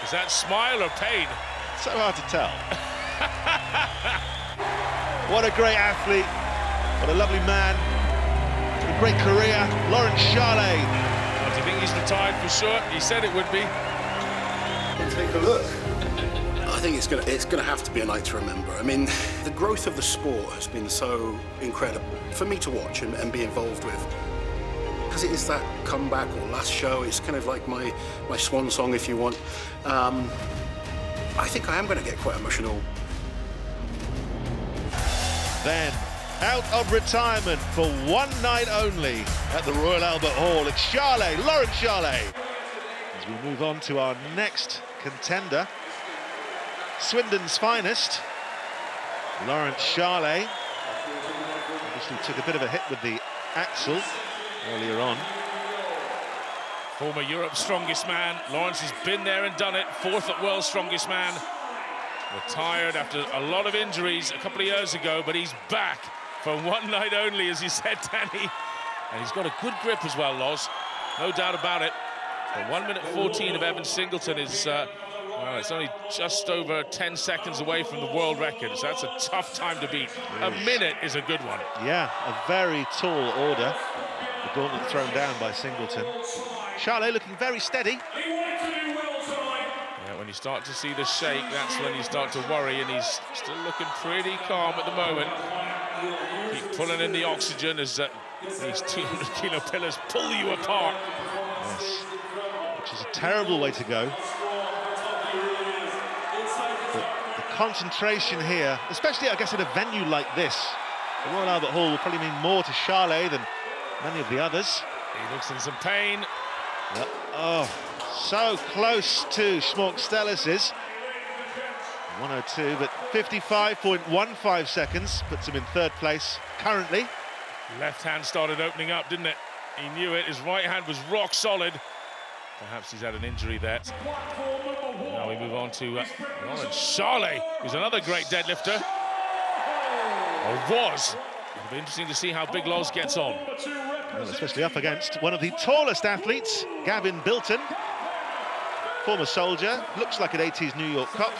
Is that smile or pain? So hard to tell. What a great athlete. What a lovely man. What a great career. Laurence Shahlaei. Well, do you think he's retired for sure? He said it would be. Take a look. I think it's gonna have to be a night to remember. I mean, the growth of the sport has been so incredible for me to watch and be involved with. Because it is that comeback or last show, it's kind of like my swan song, if you want. I think I am going to get quite emotional. Then, out of retirement for one night only at the Royal Albert Hall, it's Shahlaei, Laurence Shahlaei. As we move on to our next contender, Swindon's finest, Laurence Shahlaei. Obviously took a bit of a hit with the axle earlier on. Former Europe's strongest man. Laurence has been there and done it. 4th at World's Strongest Man. Retired after a lot of injuries a couple of years ago, but he's back for one night only, as you said, Danny. And he's got a good grip as well, Loz. No doubt about it. The 1 minute 14 of Evan Singleton is, well, it's only just over 10 seconds away from the world record, so that's a tough time to beat. A minute is a good one. Yeah, a very tall order. The gauntlet thrown down by Singleton. Shahlaei looking very steady. Yeah, when you start to see the shake, that's when you start to worry, and he's still looking pretty calm at the moment. Keep pulling in the oxygen as these 200-kilo pillars pull you apart. Yes, which is a terrible way to go. But the concentration here, especially, I guess, at a venue like this, the Royal Albert Hall will probably mean more to Shahlaei than many of the others. He looks in some pain. Yep. Oh, so close to Schmork Stellis's 102, but 55.15 seconds puts him in 3rd place currently. Left hand started opening up, didn't it? He knew it. His right hand was rock solid. Perhaps he's had an injury there. Now we move on to Laurence Shahlaei, who's another great deadlifter. Or was. It'll be interesting to see how Big Loz gets on. Well, especially up against one of the tallest athletes, Gavin Bilton. Former soldier, looks like an 80s New York cop.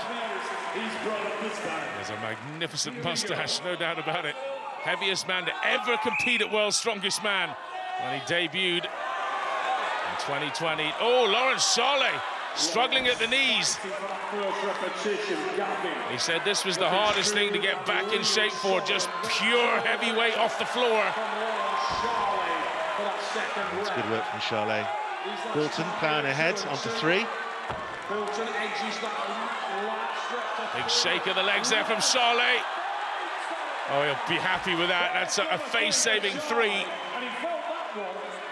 There's a magnificent mustache, no doubt about it. Heaviest man to ever compete at World's Strongest Man when he debuted in 2020. Oh, Laurence Shahlaei struggling at the knees. He said this was the hardest thing to get back in shape for, just pure heavyweight off the floor. That's good work from Shahlaei. Bilton ploughing ahead onto 3. Big shake of the legs there from Shahlaei. Oh, he'll be happy with that. That's a face-saving 3.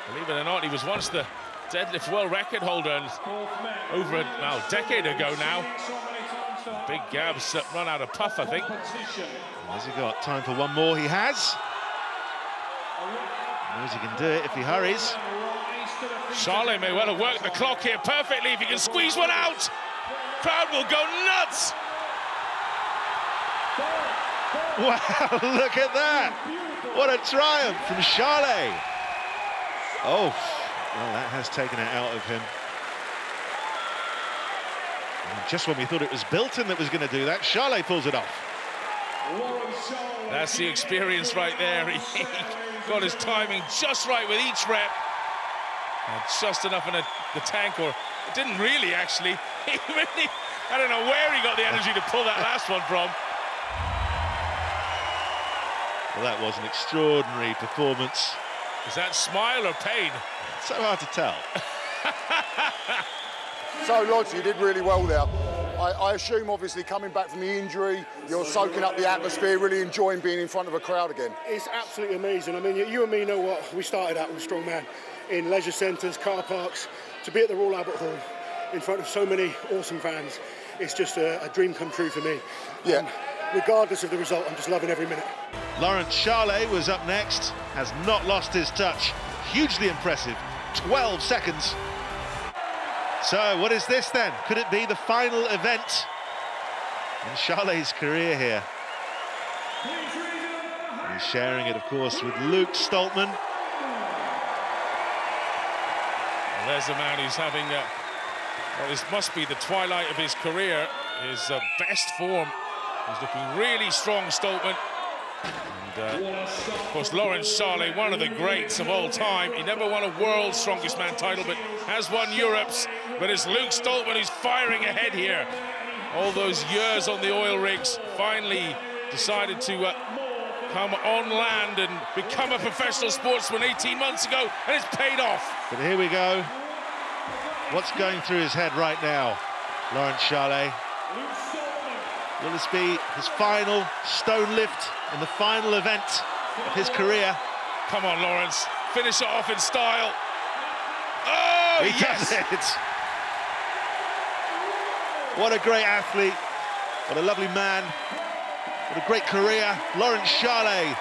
Believe it or not, he was once the deadlift world record holder, and over a decade ago now. Big Gab's run out of puff, I think. Has he got time for one more? He has. Knows he can do it if he hurries. Shahlaei may well have worked the clock here perfectly if he can squeeze one out. Crowd will go nuts. Wow, look at that. What a triumph from Shahlaei. Oh, well, that has taken it out of him. And just when we thought it was Bilton that was going to do that, Shahlaei pulls it off. That's the experience right there. He got his timing just right with each rep. And just enough in the tank, or it didn't really, actually. He really, I don't know where he got the energy to pull that last one from. Well, that was an extraordinary performance. Is that smile or pain? So hard to tell. So, Loz, you did really well there. I assume, obviously, coming back from the injury, you're soaking up the atmosphere, really enjoying being in front of a crowd again. It's absolutely amazing. I mean, you and me know what we started out with Strongman, in leisure centres, car parks. To be at the Royal Albert Hall in front of so many awesome fans, it's just a dream come true for me. Yeah. Regardless of the result, I'm just loving every minute. Laurence Shahlaei was up next, has not lost his touch. Hugely impressive, 12 seconds. So what is this then? Could it be the final event in Shahlei's career here? He's sharing it, of course, with Luke Stoltman. Well, there's a man who's having Well, this must be the twilight of his career, his best form. He's looking really strong, Stoltman. And, of course, Laurence Shahlaei, one of the greats of all time. He never won a world's strongest man title, but has won Europe's. But it's Luke Stoltman who's firing ahead here. All those years on the oil rigs, finally decided to come on land and become a professional sportsman 18 months ago, and it's paid off. But here we go. What's going through his head right now, Laurence Shahlaei? Will this be his final stone lift in the final event of his career? Come on, Laurence, finish it off in style. Oh, he yes! does it. What a great athlete, what a lovely man, what a great career, Laurence Shahlaei.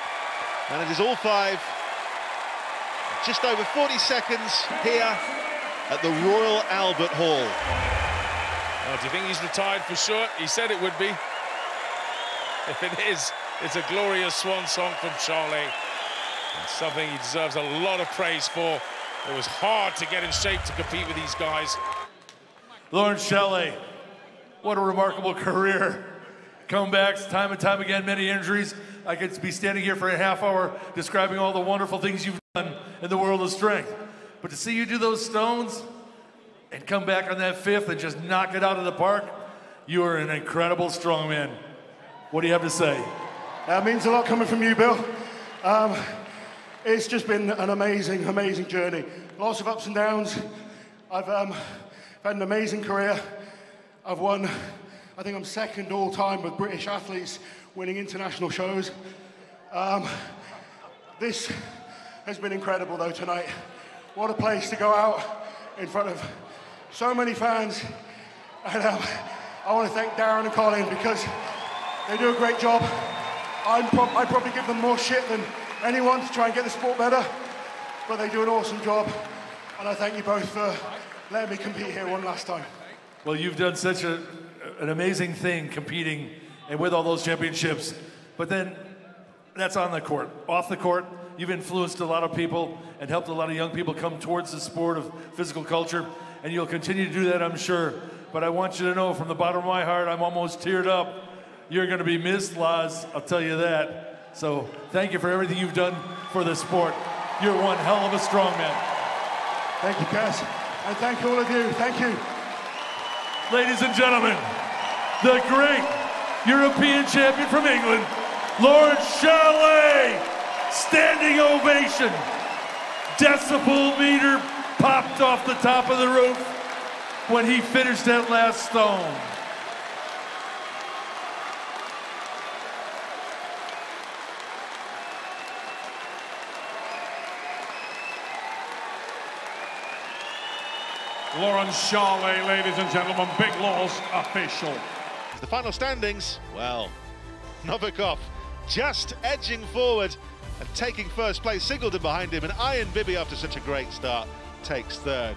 And it is all five, just over 40 seconds here at the Royal Albert Hall. Oh, do you think he's retired for sure? He said it would be. If it is, it's a glorious swan song from Shahlaei. And something he deserves a lot of praise for. It was hard to get in shape to compete with these guys. Laurence Shahlaei, what a remarkable career. Comebacks, time and time again, many injuries. I could be standing here for a half hour describing all the wonderful things you've done in the world of strength. But to see you do those stones and come back on that fifth and just knock it out of the park, you are an incredible strongman. What do you have to say? That means a lot coming from you, Bill. It's just been an amazing, amazing journey. Lots of ups and downs. I've had an amazing career. I've won, I think I'm second all time with British athletes winning international shows. This has been incredible though tonight. What a place to go out in front of so many fans. And I want to thank Darren and Colin because they do a great job. I probably give them more shit than anyone to try and get the sport better, but they do an awesome job. And I thank you both for letting me compete here one last time. Well, you've done such an amazing thing competing and with all those championships. But then that's on the court. Off the court, you've influenced a lot of people and helped a lot of young people come towards the sport of physical culture. And you'll continue to do that, I'm sure. But I want you to know from the bottom of my heart, I'm almost teared up. You're going to be missed, LOZ, I'll tell you that. So thank you for everything you've done for the sport. You're one hell of a strongman. Thank you, Cass. And thank all of you. Thank you. Ladies and gentlemen, the great European champion from England, Laurence Shahlaei. Standing ovation. Decibel meter popped off the top of the roof when he finished that last stone. Laurence Shahlaei, ladies and gentlemen, Big LOZ official. The final standings, well, Novikov just edging forward and taking first place. Singleton behind him, and Ian Bibby, after such a great start, takes third.